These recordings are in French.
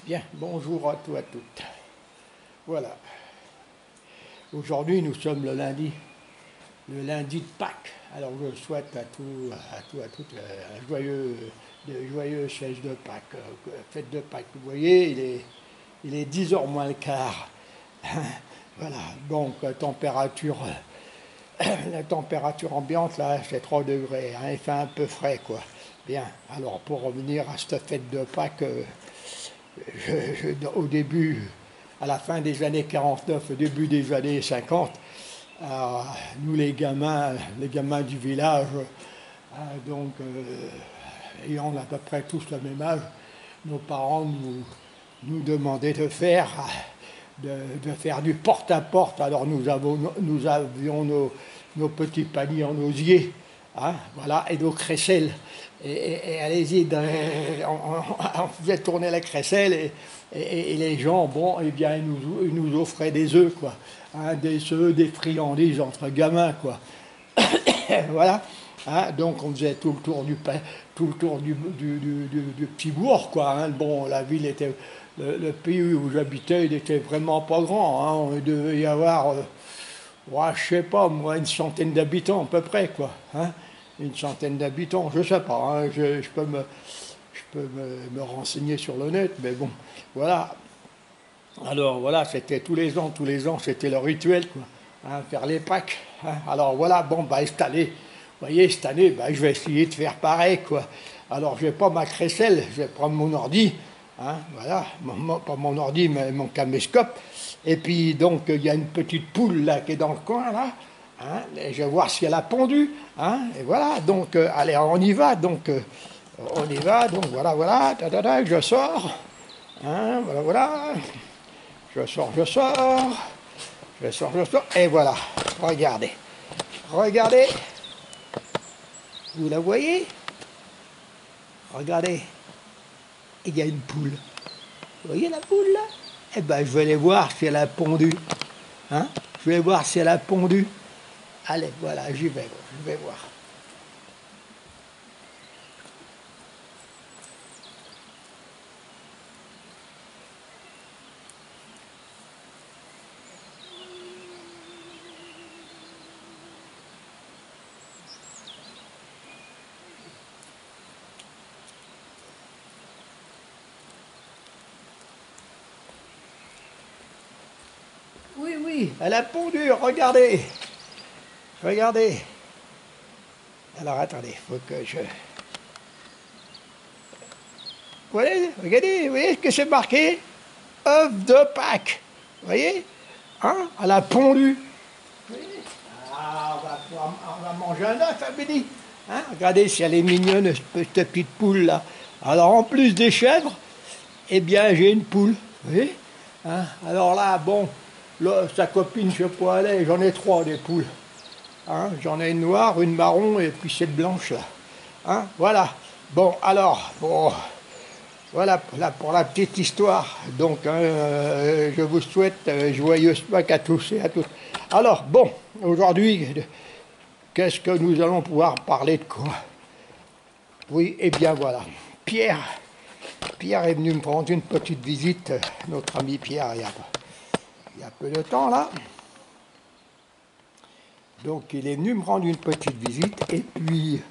Bien, bonjour à tous et à toutes. Voilà. Aujourd'hui, nous sommes le lundi de Pâques. Alors, je souhaite à toutes de joyeuses fêtes de Pâques. Fête de Pâques. Vous voyez, il est 10 heures moins le quart. Voilà. Donc, la température ambiante, là, c'est 3 degrés. Hein, il fait un peu frais, quoi. Bien. Alors, pour revenir à cette fête de Pâques, au début, à la fin des années 49, au début des années 50, nous les gamins du village, ayant à peu près tous le même âge, nos parents nous demandaient de faire du porte-à-porte. Alors nous avions nos petits paniers en osier, hein, voilà, et nos crécelles. Et allez-y, on faisait tourner la crécelle et les gens, bon, eh bien, ils nous offraient des œufs, quoi. Hein, des œufs, des friandises entre gamins, quoi. Voilà. Hein, donc on faisait tout le tour du petit bourg, quoi. Hein. Bon, la ville était, le pays où j'habitais, il était vraiment pas grand. Hein. Il devait y avoir, je sais pas, moi, une centaine d'habitants à peu près, quoi. Hein. Une centaine d'habitants, je sais pas. Hein. Je peux me renseigner sur le net, mais bon, voilà. Alors voilà, c'était tous les ans, c'était le rituel, quoi. Hein, faire les Pâques. Hein. Alors voilà, bon, bah, cette année, vous voyez, cette année, bah, je vais essayer de faire pareil, quoi. Alors je vais pas ma crécelle, je vais prendre mon ordi, hein, voilà, pas mon ordi, mais mon caméscope. Et puis donc, il y a une petite poule là qui est dans le coin, là. Hein, et je vais voir si elle a pondu. Hein, et voilà, donc, allez, on y va. Donc, voilà, je sors. Hein, voilà. Je sors. Et voilà, regardez. Vous la voyez? Regardez, il y a une poule. Vous voyez la poule là? Eh bien, je vais aller voir si elle a pondu. Hein? Je vais voir si elle a pondu. Allez, voilà, je vais voir. Oui, elle a pondu, regardez. Alors, attendez, il faut que je... Regardez, vous voyez ce que c'est marqué? œuf de Pâques. Vous voyez? Hein? Elle a pondu. Ah, on va manger un œuf à midi. Hein? Regardez si elle est mignonne, cette petite poule là. Alors, en plus des chèvres, eh bien, j'ai une poule. Vous voyez? Hein? Alors là, bon, là, sa copine, je ne sais pas, j'en ai 3 des poules. Hein? J'en ai une noire, une marron et puis cette blanche là. Hein? Voilà. Bon, alors, bon, voilà pour la petite histoire. Donc, je vous souhaite joyeuse Pâques à tous et à toutes. Alors, bon, aujourd'hui, qu'est-ce que nous allons pouvoir parler de quoi? Oui, eh bien voilà. Pierre est venu me prendre une petite visite, notre ami Pierre, il y a peu de temps là. Donc il est venu me rendre une petite visite et puis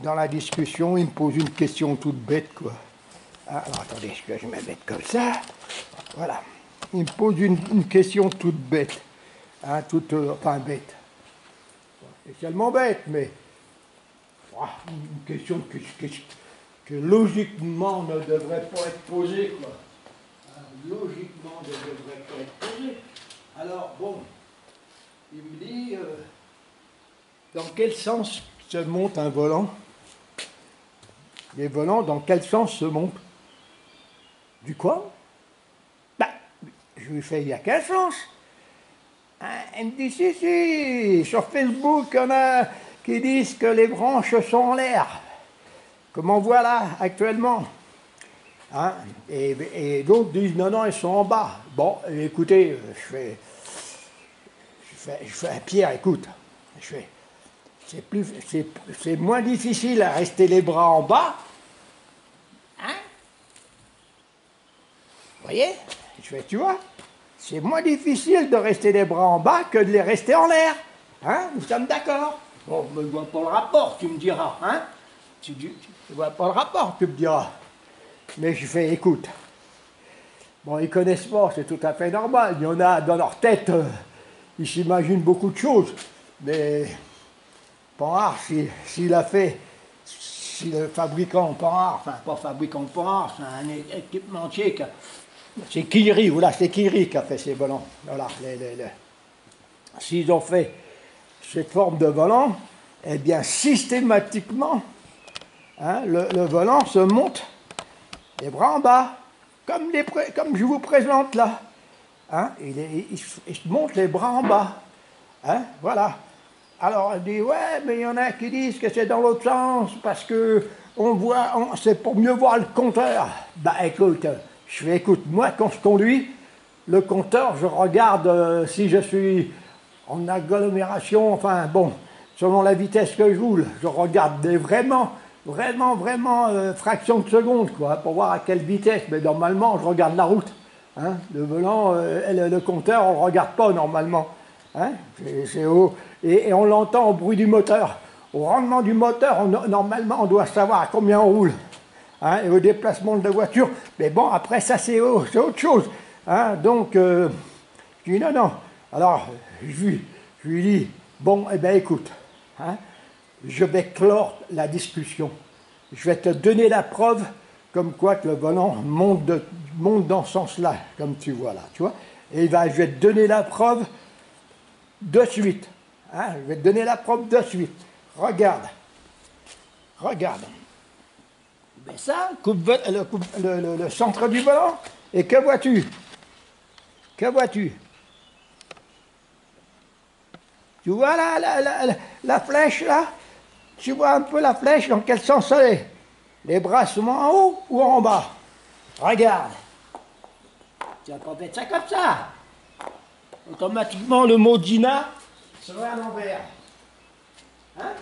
dans la discussion il me pose une question toute bête, quoi. Alors attendez, je vais me mettre comme ça. Voilà. Il me pose une question toute bête. Hein, enfin bête. Pas spécialement bête, mais une question que logiquement ne devrait pas être posée, quoi. Hein, logiquement ne devrait pas être posée. Alors bon. Il me dit, dans quel sens se monte un volant? Les volants, dans quel sens se montent? Du quoi? Ben, je lui fais, il n'y a qu'un sens. Hein, elle me dit, si, sur Facebook, il y en a qui disent que les branches sont en l'air, comme on voit là, actuellement. Hein, et d'autres disent, non, elles sont en bas. Bon, écoutez, je fais à Pierre, écoute, c'est moins difficile à rester les bras en bas, hein, voyez? Je fais, tu vois, c'est moins difficile de rester les bras en bas que de les rester en l'air. Hein? Nous sommes d'accord? Bon, je ne vois pas le rapport, tu me diras. Hein? Tu ne vois pas le rapport, tu me diras. Mais je fais, écoute, bon, ils ne connaissent pas, c'est tout à fait normal. Il y en a dans leur tête, ils s'imaginent beaucoup de choses. Mais Panhard, s'il a fait, si le fabricant Panhard, enfin pas fabricant Panhard, c'est un équipementier, c'est Kiri, voilà, c'est Kiri qui a fait ces volants. Voilà, s'ils ont fait cette forme de volant, eh bien systématiquement, hein, le volant se monte les bras en bas, comme je vous présente là. Hein, il se monte les bras en bas. Hein, voilà. Alors, elle dit, ouais, mais il y en a qui disent que c'est dans l'autre sens, parce que c'est pour mieux voir le compteur. Bah écoute, moi quand je conduis, le compteur, je regarde si je suis en agglomération, enfin bon, selon la vitesse que je roule, je regarde vraiment, fraction de seconde, quoi, pour voir à quelle vitesse. Mais normalement, je regarde la route. Hein, le volant, le compteur, on ne le regarde pas normalement. Hein, c'est haut. Et on l'entend au bruit du moteur. Au rendement du moteur, normalement, on doit savoir à combien on roule. Hein, et au déplacement de la voiture. Mais bon, après ça, c'est autre chose. Hein, donc, je dis non. Alors, je lui dis, bon, eh bien, écoute, hein, je vais clore la discussion. Je vais te donner la preuve comme quoi que le volant monte dans ce sens-là, comme tu vois là, tu vois. Et je vais te donner la preuve de suite. Hein, je vais te donner la preuve de suite. Regarde. Mais ça, le centre du volant, et que vois-tu? Tu vois la flèche là? Tu vois un peu la flèche, dans quel sens elle est? Les bras sont en haut ou en bas? Regarde. Tu vas pas mettre ça comme ça. Automatiquement, le mot Dina serait à l'envers. Hein?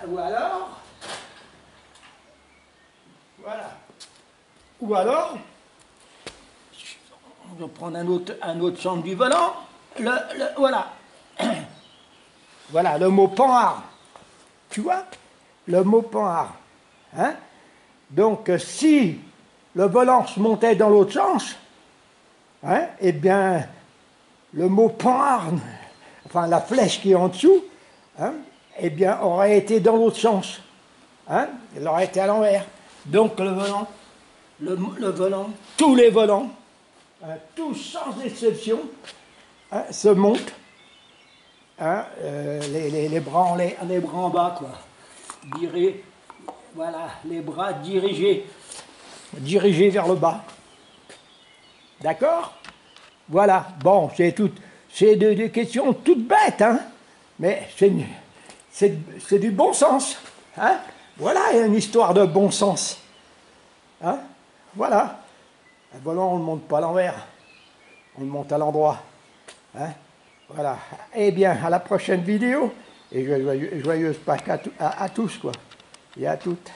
Ou alors, voilà. Ou alors, on va prendre un autre centre du volant. Voilà. Voilà, le mot Panhard. Tu vois? Le mot Panhard. Hein? Donc, si le volant se montait dans l'autre sens, hein, eh bien, le mot Panhard, enfin la flèche qui est en dessous, hein, eh bien, aurait été dans l'autre sens. Hein? Il aurait été à l'envers. Donc, le volant, tous les volants, hein, tous sans exception, hein, se montent. Hein, les bras en bas, quoi. Voilà, les bras dirigés vers le bas. D'accord? Voilà. Bon, c'est des questions toutes bêtes, hein, mais c'est du bon sens. Hein? Voilà une histoire de bon sens. Hein? Voilà. Un volant, on ne le monte pas à l'envers, on le monte à l'endroit. Hein? Voilà. Eh bien, à la prochaine vidéo, et joyeuse Pâques à tous, quoi, et à toutes.